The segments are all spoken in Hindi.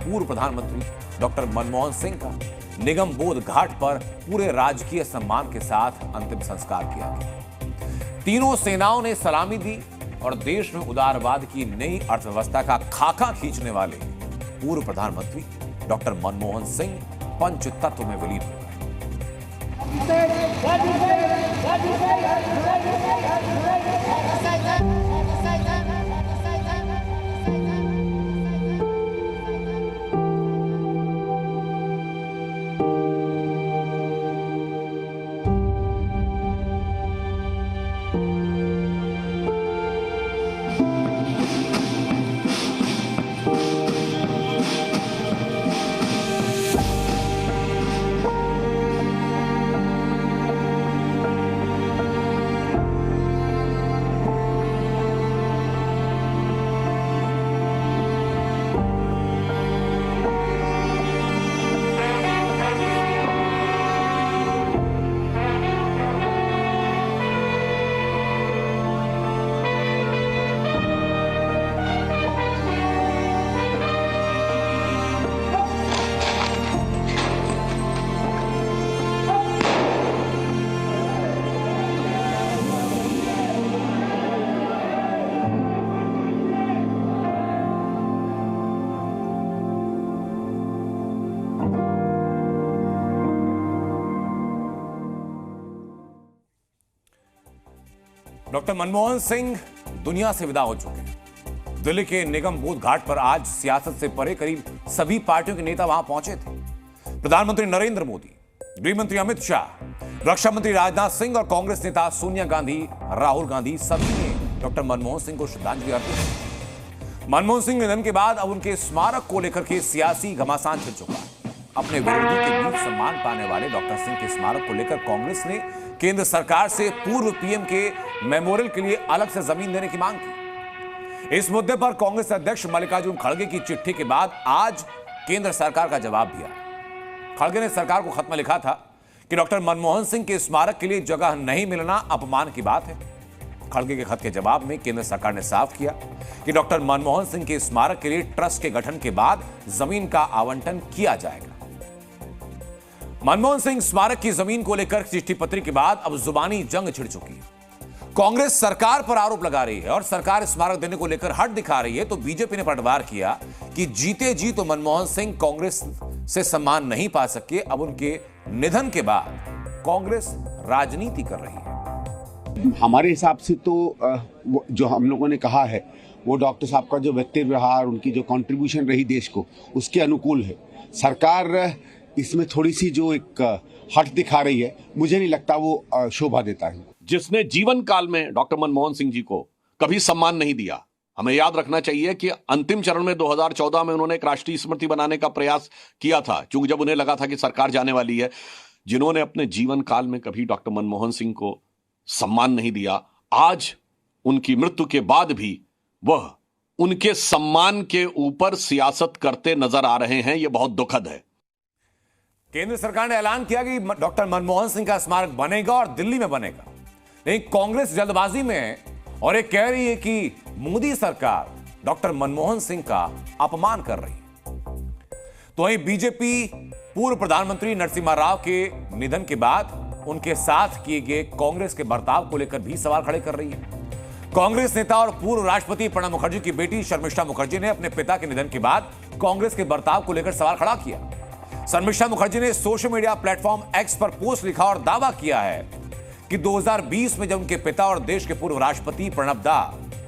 पूर्व प्रधानमंत्री डॉक्टर मनमोहन सिंह का निगम बोध घाट पर पूरे राजकीय सम्मान के साथ अंतिम संस्कार किया गया। तीनों सेनाओं ने सलामी दी और देश में उदारवाद की नई अर्थव्यवस्था का खाका खींचने वाले पूर्व प्रधानमंत्री डॉक्टर मनमोहन सिंह पंच तत्व में विलीन हो डॉक्टर मनमोहन सिंह दुनिया से विदा हो चुके हैं। दिल्ली के निगम बोध घाट पर आज सियासत से परे करीब सभी पार्टियों के नेता वहां पहुंचे थे। प्रधानमंत्री नरेंद्र मोदी, गृहमंत्री अमित शाह, रक्षा मंत्री राजनाथ सिंह और कांग्रेस नेता सोनिया गांधी, राहुल गांधी सभी ने डॉक्टर मनमोहन सिंह को श्रद्धांजलि अर्पित की। मनमोहन सिंह निधन के बाद अब उनके स्मारक को लेकर के सियासी घमासान छिड़ चुका है। अपने विरोधी के बीच सम्मान पाने वाले डॉक्टर सिंह के स्मारक को लेकर कांग्रेस ने केंद्र सरकार से पूर्व पीएम के मेमोरियल के लिए अलग से जमीन देने की मांग की। इस मुद्दे पर कांग्रेस अध्यक्ष मल्लिकार्जुन खड़गे की चिट्ठी के बाद आज केंद्र सरकार का जवाब भी आया। खड़गे ने सरकार को खत में लिखा था कि डॉक्टर मनमोहन सिंह के स्मारक के लिए जगह नहीं मिलना अपमान की बात है। खड़गे के खत के जवाब में केंद्र सरकार ने साफ किया कि डॉक्टर मनमोहन सिंह के स्मारक के लिए ट्रस्ट के गठन के बाद जमीन का आवंटन किया जाएगा। मनमोहन सिंह स्मारक की जमीन को लेकर चिट्ठी पत्री के बाद अब जुबानी जंग छिड़ चुकी है। कांग्रेस सरकार पर आरोप लगा रही है और सरकार स्मारक देने को लेकर हट दिखा रही है, तो बीजेपी ने पलटवार किया कि जीते जी तो मनमोहन सिंह कांग्रेस से सम्मान नहीं पा सके। अब उनके निधन के बाद कांग्रेस राजनीति कर रही है। हमारे हिसाब से तो जो हम लोगों ने कहा है वो डॉक्टर साहब का जो व्यक्तित्व व्यवहार, उनकी जो कंट्रीब्यूशन रही देश को, उसके अनुकूल है। सरकार इसमें थोड़ी सी जो एक हट दिखा रही है, मुझे नहीं लगता वो शोभा देता है। जिसने जीवन काल में डॉक्टर मनमोहन सिंह जी को कभी सम्मान नहीं दिया। हमें याद रखना चाहिए कि अंतिम चरण में 2014 में उन्होंने एक राष्ट्रीय स्मृति बनाने का प्रयास किया था, क्योंकि जब उन्हें लगा था कि सरकार जाने वाली है। जिन्होंने अपने जीवन काल में कभी डॉक्टर मनमोहन सिंह को सम्मान नहीं दिया, आज उनकी मृत्यु के बाद भी वह उनके सम्मान के ऊपर सियासत करते नजर आ रहे हैं। यह बहुत दुखद है। केंद्र सरकार ने ऐलान किया कि डॉक्टर मनमोहन सिंह का स्मारक बनेगा और दिल्ली में बनेगा, लेकिन कांग्रेस जल्दबाजी में है और ये कह रही है कि मोदी सरकार डॉक्टर मनमोहन सिंह का अपमान कर रही है। तो वहीं बीजेपी पूर्व प्रधानमंत्री नरसिम्हा राव के निधन के बाद उनके साथ किए गए कांग्रेस के बर्ताव को लेकर भी सवाल खड़े कर रही है। कांग्रेस नेता और पूर्व राष्ट्रपति प्रणब मुखर्जी की बेटी शर्मिष्ठा मुखर्जी ने अपने पिता के निधन के बाद कांग्रेस के बर्ताव को लेकर सवाल खड़ा किया। शर्मिष्ठा मुखर्जी ने सोशल मीडिया प्लेटफॉर्म एक्स पर पोस्ट लिखा और दावा किया है कि 2020 में जब उनके पिता और देश के पूर्व राष्ट्रपति प्रणब दा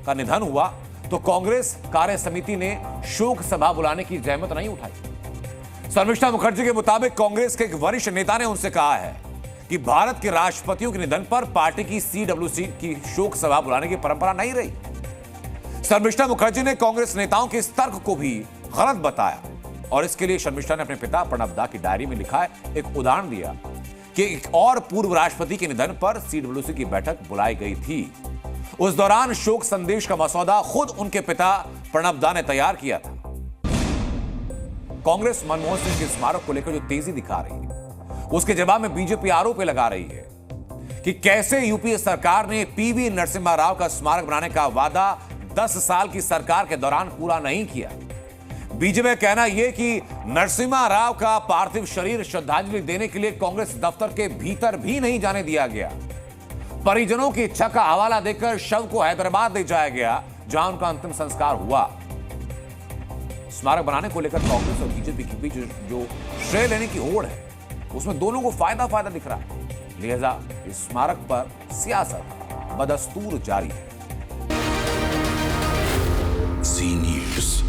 का निधन हुआ तो कांग्रेस कार्य समिति ने शोक सभा बुलाने की जहमत नहीं उठाई। शर्मिष्ठा मुखर्जी के मुताबिक कांग्रेस के एक वरिष्ठ नेता ने उनसे कहा है कि भारत के राष्ट्रपतियों के निधन पर पार्टी की CWC की शोक सभा बुलाने की परंपरा नहीं रही। शर्मिष्ठा मुखर्जी ने कांग्रेस नेताओं के इस तर्क को भी गलत बताया और इसके लिए शर्मिष्ठा ने अपने पिता प्रणब दा की डायरी में लिखा है, एक उदाहरण दिया कि एक और पूर्व राष्ट्रपति के निधन पर CWC की बैठक बुलाई गई थी। उस दौरान शोक संदेश का मसौदा खुद उनके पिता प्रणब दा ने तैयार किया था। कांग्रेस मनमोहन सिंह के स्मारक को लेकर जो तेजी दिखा रही है, उसके जवाब में बीजेपी आरोप लगा रही है कि कैसे यूपीए सरकार ने पीवी नरसिम्हा राव का स्मारक बनाने का वादा 10 साल की सरकार के दौरान पूरा नहीं किया। बीजेपी का कहना यह कि नरसिम्हा राव का पार्थिव शरीर श्रद्धांजलि देने के लिए कांग्रेस दफ्तर के भीतर भी नहीं जाने दिया गया। परिजनों की इच्छा का हवाला देकर शव को हैदराबाद ले जाया गया, जहां उनका अंतिम संस्कार हुआ। स्मारक बनाने को लेकर कांग्रेस और बीजेपी के बीच जो श्रेय लेने की होड़ है, उसमें दोनों को फायदा दिख रहा है। लिहाजा इस स्मारक पर सियासत बदस्तूर जारी है। सी न्यूज़।